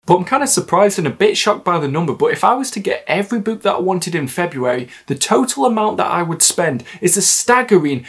But I'm kind of surprised and a bit shocked by the number, but if I was to get every book that I wanted in February, the total amount that I would spend is a staggering...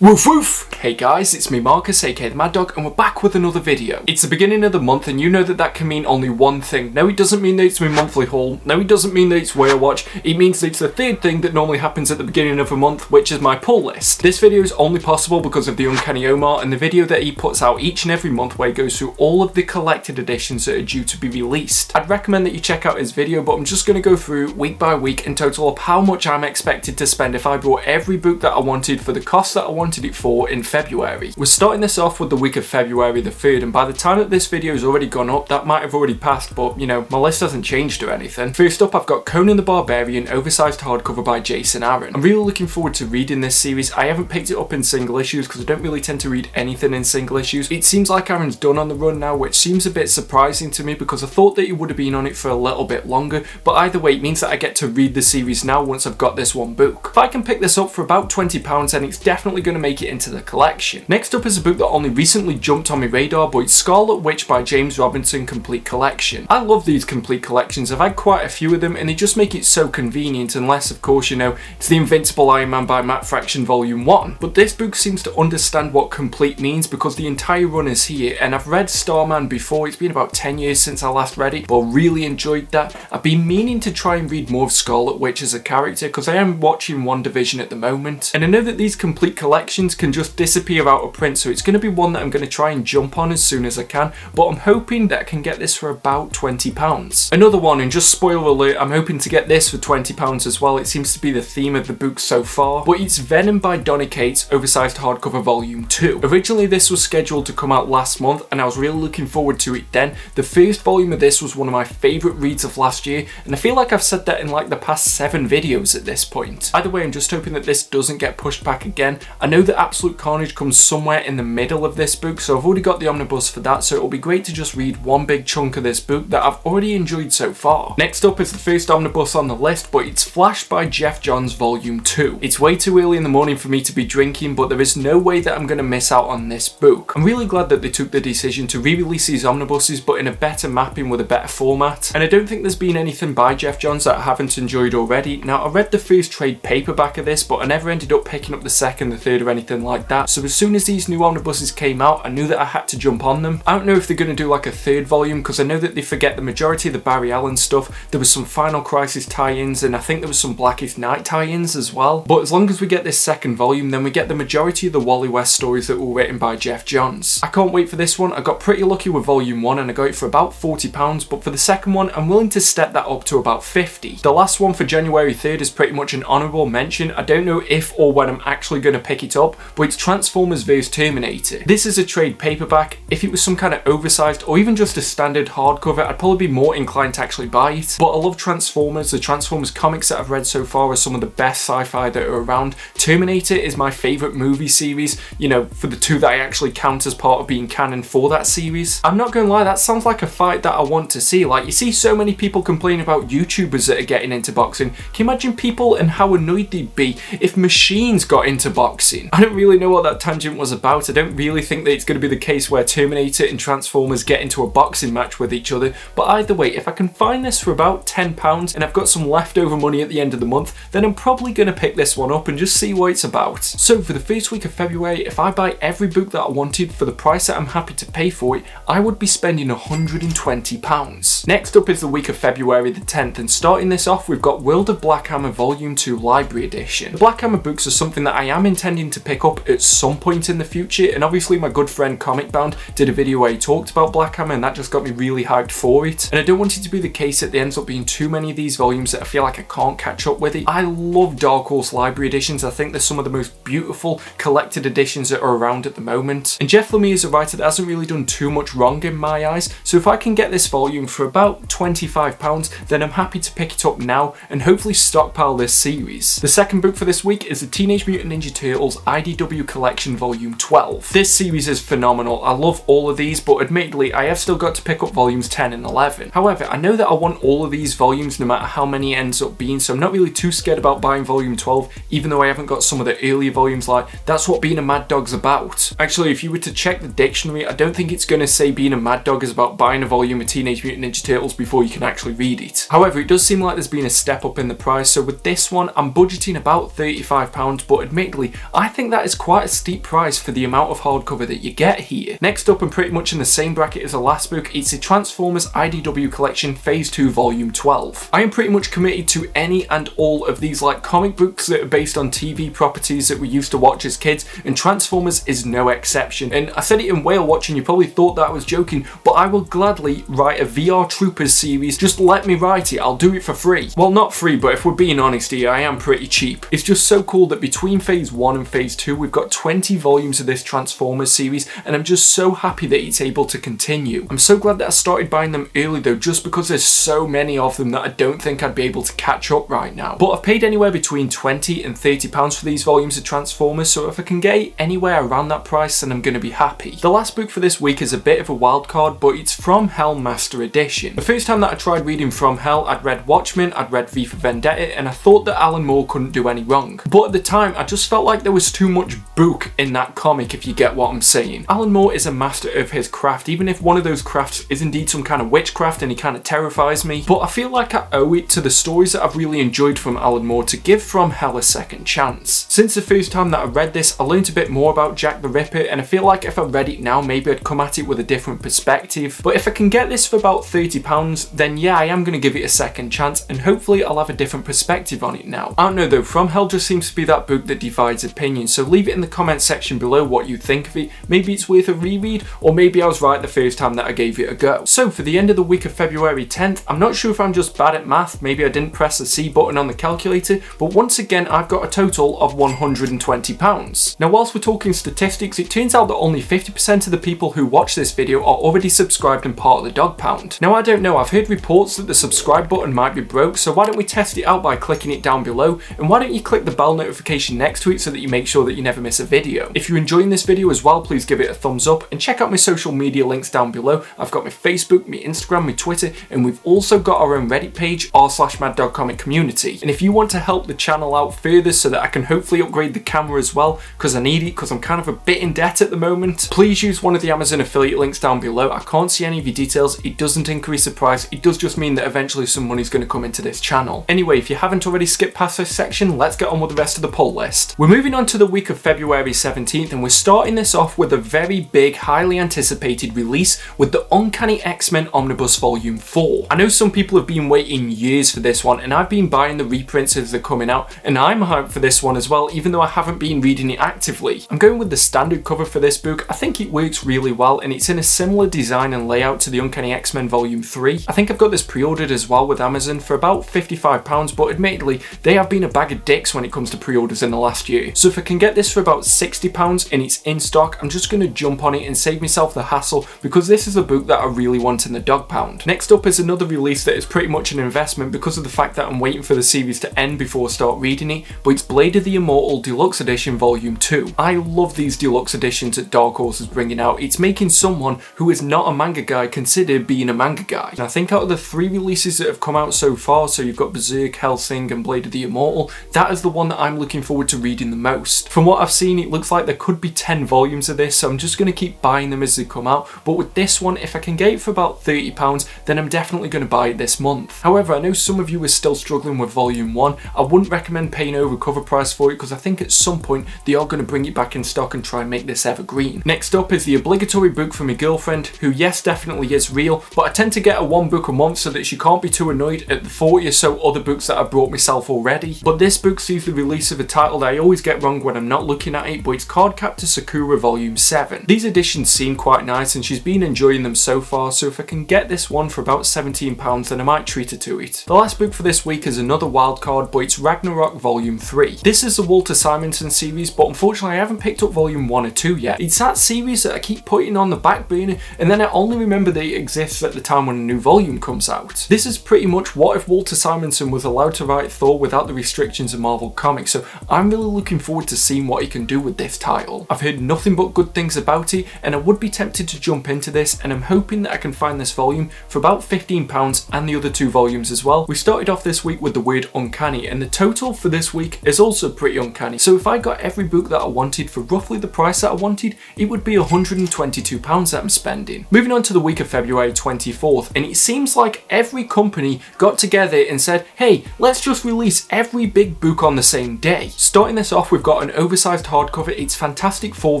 Woof woof! Hey guys, it's me Marcus, aka the Mad Dog, and we're back with another video. It's the beginning of the month and you know that that can mean only one thing. No, it doesn't mean that it's my monthly haul. No, it doesn't mean that it's where I watch. It means that it's the third thing that normally happens at the beginning of a month, which is my pull list. This video is only possible because of the Uncanny Omar and the video that he puts out each and every month where he goes through all of the collected editions that are due to be released. I'd recommend that you check out his video, but I'm just going to go through week by week and total up how much I'm expected to spend if I bought every book that I wanted for the cost that I wanted it for in February. We're starting this off with the week of February the 3rd, and by the time that this video has already gone up, that might have already passed, but you know, my list hasn't changed or anything. First up, I've got Conan the Barbarian, oversized hardcover by Jason Aaron. I'm really looking forward to reading this series. I haven't picked it up in single issues because I don't really tend to read anything in single issues. It seems like Aaron's done on the run now, which seems a bit surprising to me because I thought that he would have been on it for a little bit longer, but either way, it means that I get to read the series now once I've got this one book. If I can pick this up for about £20, then it's definitely going to make it into the collection. Next up is a book that only recently jumped on my radar, but it's Scarlet Witch by James Robinson Complete Collection. I love these complete collections. I've had quite a few of them and they just make it so convenient, unless of course you know it's the Invincible Iron Man by Matt Fraction Volume 1. But this book seems to understand what complete means because the entire run is here, and I've read Starman before. It's been about 10 years since I last read it, but really enjoyed that. I've been meaning to try and read more of Scarlet Witch as a character because I am watching WandaVision at the moment, and I know that these complete collections can just disappear out of print, so it's going to be one that I'm going to try and jump on as soon as I can, but I'm hoping that I can get this for about £20. Another one, and just spoiler alert, I'm hoping to get this for £20 as well. It seems to be the theme of the book so far, but it's Venom by Donnicate, oversized hardcover volume 2. Originally this was scheduled to come out last month and I was really looking forward to it then. The first volume of this was one of my favourite reads of last year, and I feel like I've said that in like the past 7 videos at this point. Either way, I'm just hoping that this doesn't get pushed back again. I know that Absolute Carnage comes somewhere in the middle of this book, so I've already got the omnibus for that, so it'll be great to just read one big chunk of this book that I've already enjoyed so far. Next up is the first omnibus on the list, but it's Flash by Jeff Johns Volume 2. It's way too early in the morning for me to be drinking, but there is no way that I'm going to miss out on this book. I'm really glad that they took the decision to re-release these omnibuses, but in a better mapping with a better format, and I don't think there's been anything by Jeff Johns that I haven't enjoyed already. Now, I read the first trade paperback of this, but I never ended up picking up the second, the third or anything like that, so as soon as these new omnibuses came out, I knew that I had to jump on them. I don't know if they're going to do like a third volume because I know that they forget the majority of the Barry Allen stuff. There was some Final Crisis tie-ins and I think there was some Blackest Night tie-ins as well. But as long as we get this second volume, then we get the majority of the Wally West stories that were written by Jeff Johns. I can't wait for this one. I got pretty lucky with volume 1 and I got it for about £40, but for the second one, I'm willing to step that up to about £50. The last one for January 3rd is pretty much an honourable mention. I don't know if or when I'm actually going to pick it up, but it's Transformers vs Terminator. This is a trade paperback. If it was some kind of oversized or even just a standard hardcover, I'd probably be more inclined to actually buy it. But I love Transformers. The Transformers comics that I've read so far are some of the best sci-fi that are around. Terminator is my favourite movie series, you know, for the 2 that I actually count as part of being canon for that series. I'm not gonna lie, that sounds like a fight that I want to see. Like, you see so many people complain about YouTubers that are getting into boxing. Can you imagine people and how annoyed they'd be if machines got into boxing? I don't really know what that tangent was about. I don't really think that it's going to be the case where Terminator and Transformers get into a boxing match with each other, but either way, if I can find this for about £10 and I've got some leftover money at the end of the month, then I'm probably going to pick this one up and just see what it's about. So for the first week of February, if I buy every book that I wanted for the price that I'm happy to pay for it, I would be spending £120. Next up is the week of February the 10th, and starting this off, we've got World of Black Hammer Volume 2 Library Edition. The Black Hammer books are something that I am intending to pick up at some point in the future, and obviously my good friend Comic Bound did a video where he talked about Black Hammer and that just got me really hyped for it. And I don't want it to be the case that there ends up being too many of these volumes that I feel like I can't catch up with it. I love Dark Horse Library Editions. I think they're some of the most beautiful collected editions that are around at the moment. And Jeff Lemire is a writer that hasn't really done too much wrong in my eyes, so if I can get this volume for about £25, then I'm happy to pick it up now and hopefully stockpile this series. The second book for this week is the Teenage Mutant Ninja Turtles IDW Collection Volume 12. This series is phenomenal. I love all of these, but admittedly I have still got to pick up volumes 10 and 11. However, I know that I want all of these volumes no matter how many it ends up being, so I'm not really too scared about buying volume 12, even though I haven't got some of the earlier volumes. Like, that's what being a mad dog's about. Actually, if you were to check the dictionary, I don't think it's going to say being a mad dog is about buying a volume of Teenage Mutant Ninja Turtles before you can actually read it. However, it does seem like there's been a step up in the price, so with this one I'm budgeting about £35, but admittedly I think that is quite a steep price for the amount of hardcover that you get here. Next up, and pretty much in the same bracket as the last book, it's the Transformers IDW Collection Phase 2 Volume 12. I am pretty much committed to any and all of these like comic books that are based on TV properties that we used to watch as kids, and Transformers is no exception. And I said it in whale watching, you probably thought that I was joking, but I will gladly write a VR Troopers series. Just let me write it, I'll do it for free. Well, not free, but if we're being honest here, I am pretty cheap. It's just so cool that between Phase 1 and Phase 2 we've got 20 volumes of this Transformers series, and I'm just so happy that it's able to continue. I'm so glad that I started buying them early though, just because there's so many of them that I don't think I'd be able to catch up right now. But I've paid anywhere between £20 and £30 for these volumes of Transformers, so if I can get anywhere around that price, then I'm going to be happy. The last book for this week is a bit of a wild card, but it's From Hell Master Edition. The first time that I tried reading From Hell, I'd read Watchmen, I'd read V for Vendetta, and I thought that Alan Moore couldn't do any wrong. But at the time, I just felt like there was too much book in that comic, if you get what I'm saying. Alan Moore is a master of his craft, even if one of those crafts is indeed some kind of witchcraft and he kind of terrifies me. But I feel like I owe it to the stories that I've really enjoyed from Alan Moore to give From Hell a second chance. Since the first time that I read this, I learned a bit more about Jack the Ripper, and I feel like if I read it now, maybe I'd come at it with a different perspective. But if I can get this for about £30, then yeah, I am going to give it a second chance, and hopefully I'll have a different perspective on it now. I don't know though, From Hell just seems to be that book that divides opinions, so leave it in the comment section below what you think of it. Maybe it's worth a reread, or maybe I was right the first time that I gave it a go. So for the end of the week of February 10th, I'm not sure if I'm just bad at math, maybe I didn't press the C button on the calculator, but once again I've got a total of £120. Now whilst we're talking statistics, it turns out that only 50% of the people who watch this video are already subscribed and part of the dog pound. Now I don't know, I've heard reports that the subscribe button might be broke, so why don't we test it out by clicking it down below, and why don't you click the bell notification next to it so that you make sure that you never miss a video. If you're enjoying this video as well, please give it a thumbs up, and check out my social media links down below. I've got my Facebook, my Instagram, my Twitter, and we've also got our own Reddit page, r/maddogcomic and if you want to help the channel out further so that I can hopefully upgrade the camera as well, because I need it, because I'm kind of a bit in debt at the moment, please use one of the Amazon affiliate links down below. I can't see any of your details, it doesn't increase the price, it does just mean that eventually some money's going to come into this channel. Anyway, if you haven't already skipped past this section, let's get on with the rest of the poll list. We're moving on to the week of February 17th, and we're starting this off with a very big, highly anticipated release with the Uncanny X-Men Omnibus Volume 4. I know some people have been waiting years for this one, and I've been buying the reprints as they're coming out, and I'm hyped for this one as well, even though I haven't been reading it actively. I'm going with the standard cover for this book. I think it works really well, and it's in a similar design and layout to the Uncanny X-Men Volume 3. I think I've got this pre-ordered as well with Amazon for about £55, but admittedly, they have been a bag of dicks when it comes to pre-orders in the last year. So if I can get this for about £60 and it's in stock, I'm just going to jump on it and save myself the hassle, because this is a book that I really want in the dog pound. Next up is another release that is pretty much an investment because of the fact that I'm waiting for the series to end before I start reading it, but it's Blade of the Immortal Deluxe Edition Volume 2. I love these deluxe editions that Dark Horse is bringing out. It's making someone who is not a manga guy consider being a manga guy. And I think out of the 3 releases that have come out so far, so you've got Berserk, Hellsing and Blade of the Immortal, that is the one that I'm looking forward to reading the most. From what I've seen, it looks like there could be 10 volumes of this, so I'm just going to keep buying them as they come out. But with this one, if I can get it for about £30, then I'm definitely going to buy it this month. However, I know some of you are still struggling with Volume 1. I wouldn't recommend paying over cover price for it, because I think at some point they are going to bring it back in stock and try and make this evergreen. Next up is the obligatory book for my girlfriend, who yes, definitely is real, but I tend to get her 1 book a month so that she can't be too annoyed at the 40 or so other books that I've brought myself already. But this book sees the release of a title that I always get wrong when I'm not looking at it, but it's Cardcaptor Sakura Volume 7. These editions seem quite nice and she's been enjoying them so far, so if I can get this one for about £17, then I might treat her to it. The last book for this week is another wild card, but it's Ragnarok Volume 3. This is the Walter Simonson series, but unfortunately I haven't picked up Volume 1 or 2 yet. It's that series that I keep putting on the back burner, and then I only remember that it exists at the time when a new volume comes out. This is pretty much what if Walter Simonson was allowed to write Thor without the restrictions of Marvel Comics, so I'm really looking forward to seeing what he can do with this title. I've heard nothing but good things about it, and I would be tempted to jump into this, and I'm hoping that I can find this volume for about £15 and the other 2 volumes as well. We started off this week with the weird Uncanny, and the total for this week is also pretty uncanny. So if I got every book that I wanted for roughly the price that I wanted, it would be £122 that I'm spending. Moving on to the week of February 24th, and it seems like every company got together and said, hey, let's just release every big book on the same day. Starting this off, we've got an oversized hardcover. It's Fantastic Four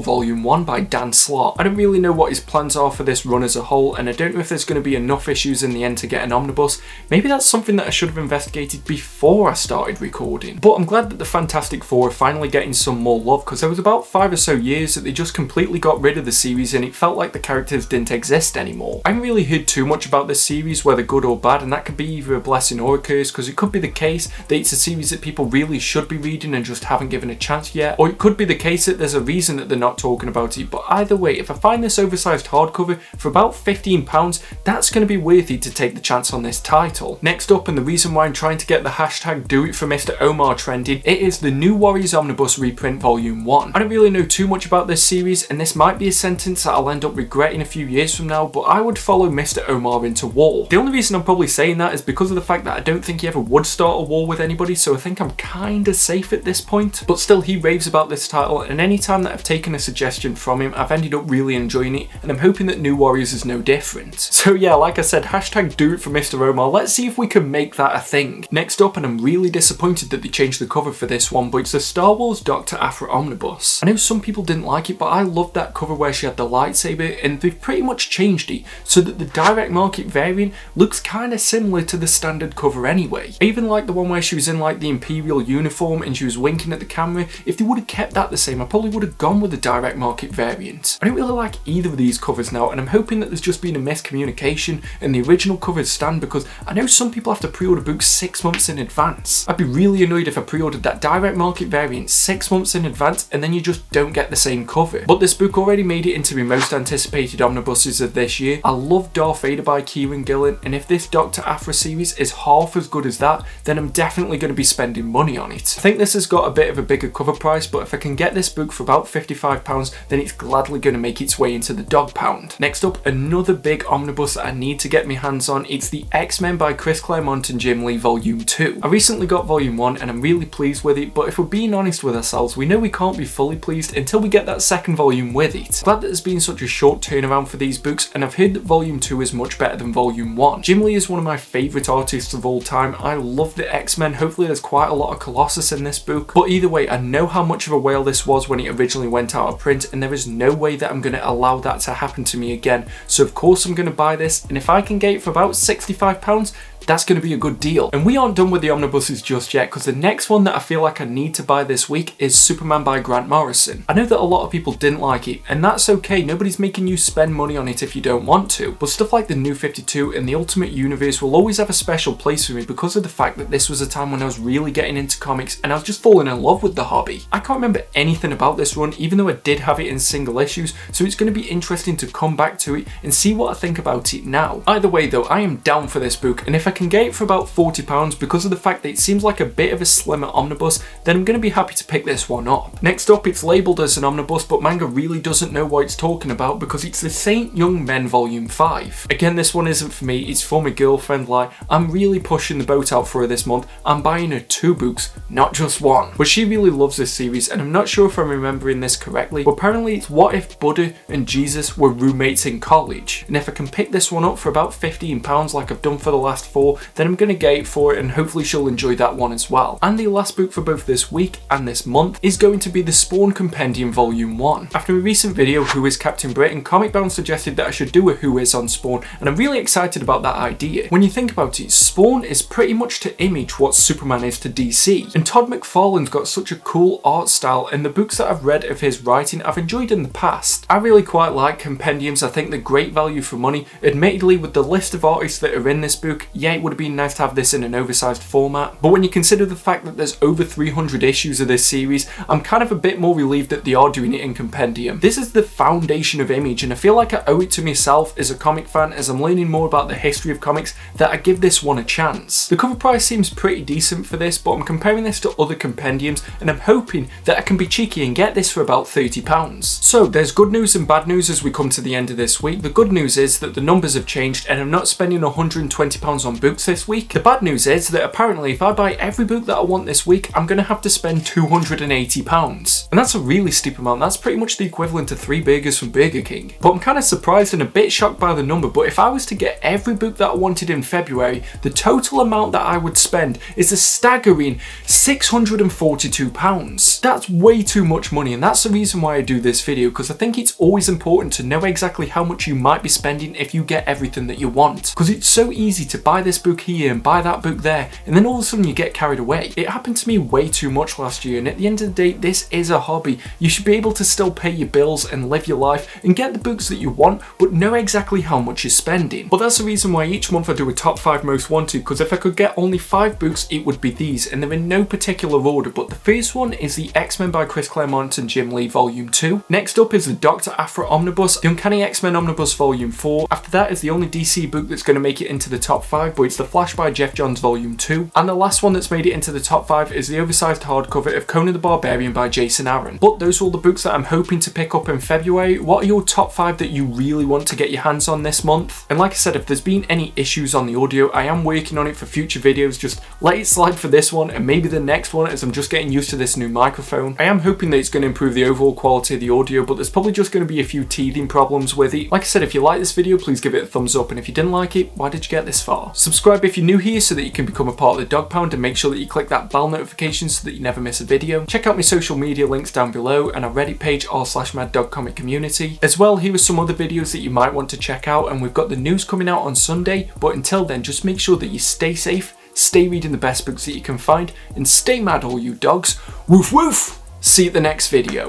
Volume 1 by Dan Slott. I don't really know what his plans are for this run as a whole, and I don't know if there's going to be enough issues in the end to get an omnibus. Maybe that's something that I should have investigated before I started recording. But I'm glad that the Fantastic Four are finally getting some more love, because there was about 5 or so years that they just completely got rid of the series and it felt like the characters didn't exist anymore. I haven't really heard too much about this series, whether good or bad, and that could be either a blessing or a curse, because it could be the case that it's a series that people really should be reading and just haven't given a chance yet, or it could be the case that there's a reason that they're not talking about it. But either way, if I find this oversized hardcover for about £15, that's going to be worthy to take the chance on this title. Next up, and the reason why I'm trying to get the hashtag Do It for Mr. Omar trending, it is the New Warriors Omnibus Reprint Volume 1. I don't really know too much about this series, and this might be a sentence that I'll end up regretting a few years from now, but I would follow Mr. Omar into war. The only reason I'm probably saying that is because of the fact that I don't think he ever would start a war with anybody, so I think I'm kinda safe at this point. But still, he raves about this title, and any time that I've taken a suggestion from him, I've ended up really enjoying it, and I'm hoping that New Warriors is no different. So yeah, like I said, hashtag Do It for Mr. Omar. Let's see if we can make that a thing. Next up, and I'm really disappointed that they changed the cover for this one, but it's the Star Wars Dr. Aphra Omnibus. I know some people didn't like it, but I loved that cover where she had the lightsaber, and they've pretty much changed it so that the direct market variant looks kind of similar to the standard cover anyway. I even like the one where she was in like the Imperial uniform and she was winking at the camera. If they would have kept that the same, I probably would have gone with the direct market variant. I don't really like either of these covers now, and I'm hoping that there's just been a miscommunication and the original covers stand, because I know some people have to pre-order books 6 months in advance. I'd be really annoyed if I pre-ordered that direct market variant 6 months in advance and then you just don't get the same cover. But this book already made it into my most anticipated omnibuses of this year. I love Darth Vader by Kieran Gillan, and if this Dr. Aphra series is half as good as that, then I'm definitely going to be spending money on it. I think this has got a bit of a bigger cover price, but if I can get this book for about £55, then it's gladly going to make its way into the dog pound. Next up, another big omnibus that I need to get my hands on. It's the X-Men by Chris Claremont and Jim Lee Volume 2. I recently got Volume 1 and I'm really pleased with it, but if we're being honest with ourselves, we know we can't be fully pleased until we get that second volume with it. Glad that there's been such a short turnaround for these books, and I've heard that Volume 2 is much better than Volume 1. Jim Lee is one of my favourite artists of all time. I love the X-Men. Hopefully there's quite a lot of Colossus in this book, but either way, I know how much of a whale this was when it originally went out of print, and there is no way that I'm going to allow that to happen to me again. So of course I'm going to buy this, and if I can get it for about £65, that's going to be a good deal. And we aren't done with the omnibuses just yet, because the next one that I feel like I need to buy this week is Superman by Grant Morrison. I know that a lot of people didn't like it, and that's okay. Nobody's making you spend money on it if you don't want to. But stuff like the New 52 and the Ultimate Universe will always have a special place for me because of the fact that this was a time when I was really getting into comics and I was just falling in love with the hobby. I can't remember anything about this run, even though I did have it in single issues, so it's going to be interesting to come back to it and see what I think about it now. Either way though, I am down for this book, and if I can get it for about £40 because of the fact that it seems like a bit of a slimmer omnibus, then I'm going to be happy to pick this one up. Next up, it's labelled as an omnibus, but manga really doesn't know what it's talking about because it's the Saint Young Men Volume 5. Again, this one isn't for me, it's for my girlfriend. Like, I'm really pushing the boat out for her this month. I'm buying her 2 books, not just one. But she really loves this series, and I'm not sure if I'm remembering this correctly, but apparently it's what if Buddha and Jesus were roommates in college. And if I can pick this one up for about £15 like I've done for the last 4, then I'm going to get it for it, and hopefully she'll enjoy that one as well. And the last book for both this week and this month is going to be the Spawn Compendium Volume 1. After a recent video, Who is Captain Britain, Comic Bound suggested that I should do a Who is on Spawn, and I'm really excited about that idea. When you think about it, Spawn is pretty much to Image what Superman is to DC, and Todd McFarlane's got such a cool art style, and the books that I've read of his writing I've enjoyed in the past. I really quite like compendiums. I think they're great value for money. Admittedly, with the list of artists that are in this book, yeah, yeah, it would have been nice to have this in an oversized format, but when you consider the fact that there's over 300 issues of this series, I'm kind of a bit more relieved that they are doing it in Compendium. This is the foundation of Image, and I feel like I owe it to myself as a comic fan, as I'm learning more about the history of comics, that I give this one a chance. The cover price seems pretty decent for this, but I'm comparing this to other compendiums, and I'm hoping that I can be cheeky and get this for about £30. So there's good news and bad news as we come to the end of this week. The good news is that the numbers have changed and I'm not spending £120 on books this week. The bad news is that apparently if I buy every book that I want this week, I'm going to have to spend £280. And that's a really steep amount. That's pretty much the equivalent to 3 burgers from Burger King. But I'm kind of surprised and a bit shocked by the number, but if I was to get every book that I wanted in February, the total amount that I would spend is a staggering £642. That's way too much money, and that's the reason why I do this video, because I think it's always important to know exactly how much you might be spending if you get everything that you want. Because it's so easy to buy this book here and buy that book there, and then all of a sudden you get carried away. It happened to me way too much last year, and at the end of the day, this is a hobby. You should be able to still pay your bills and live your life and get the books that you want, but know exactly how much you're spending. But that's the reason why each month I do a top 5 most wanted, because if I could get only 5 books, it would be these, and they're in no particular order, but the first one is the X-Men by Chris Claremont and Jim Lee Volume 2. Next up is the Dr. Aphra Omnibus, the Uncanny X-Men Omnibus Volume 4. After that is the only DC book that's going to make it into the top 5, but it's the Flash by Jeff Johns Volume 2. And the last one that's made it into the top 5 is the oversized hardcover of Conan the Barbarian by Jason Aaron. But those are all the books that I'm hoping to pick up in February. What are your top 5 that you really want to get your hands on this month? And like I said, if there's been any issues on the audio, I am working on it for future videos. Just let it slide for this one and maybe the next one, as I'm just getting used to this new microphone. I am hoping that it's going to improve the overall quality of the audio, but there's probably just going to be a few teething problems with it. Like I said, if you like this video, please give it a thumbs up, and if you didn't like it, why did you get this far? Subscribe if you're new here so that you can become a part of the Dog Pound, and make sure that you click that bell notification so that you never miss a video. Check out my social media links down below and our Reddit page r/MadDogComic community. As well, here are some other videos that you might want to check out, and we've got the news coming out on Sunday, but until then, just make sure that you stay safe, stay reading the best books that you can find, and stay mad all you dogs. Woof woof! See you at the next video.